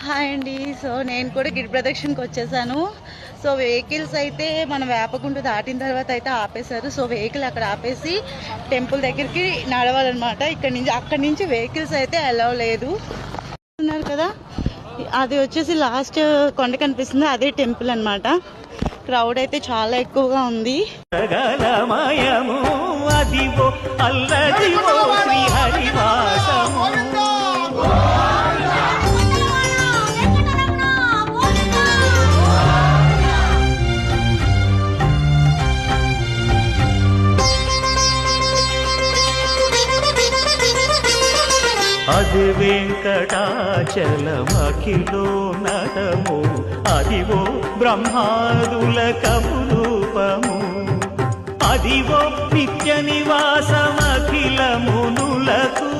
Hi అండి. So నేను కూడా గిరి ప్రదక్షిణకి వచ్చేసాను. సో వెహికల్స్ అయితే మనం వేపకుంటూ దాటిన తర్వాత అయితే ఆపేశారు. సో వెహికల్ అక్కడ ఆపేసి టెంపుల్ దగ్గరికి నడవాలన్నమాట. అక్కడి నుంచి వెహికల్స్ అయితే అలౌ లేదు ఉన్నారు కదా. అది వచ్చేసి లాస్ట్ కొండ కనిపిస్తుంది, అదే టెంపుల్ అన్నమాట. క్రౌడ్ అయితే చాలా ఎక్కువగా ఉంది. అది వెంకటాచలమఖిలో నటము, అదివో బ్రహ్మాదుల కపురూపము, అదివో నిత్య నివాసమఖిల మునులకు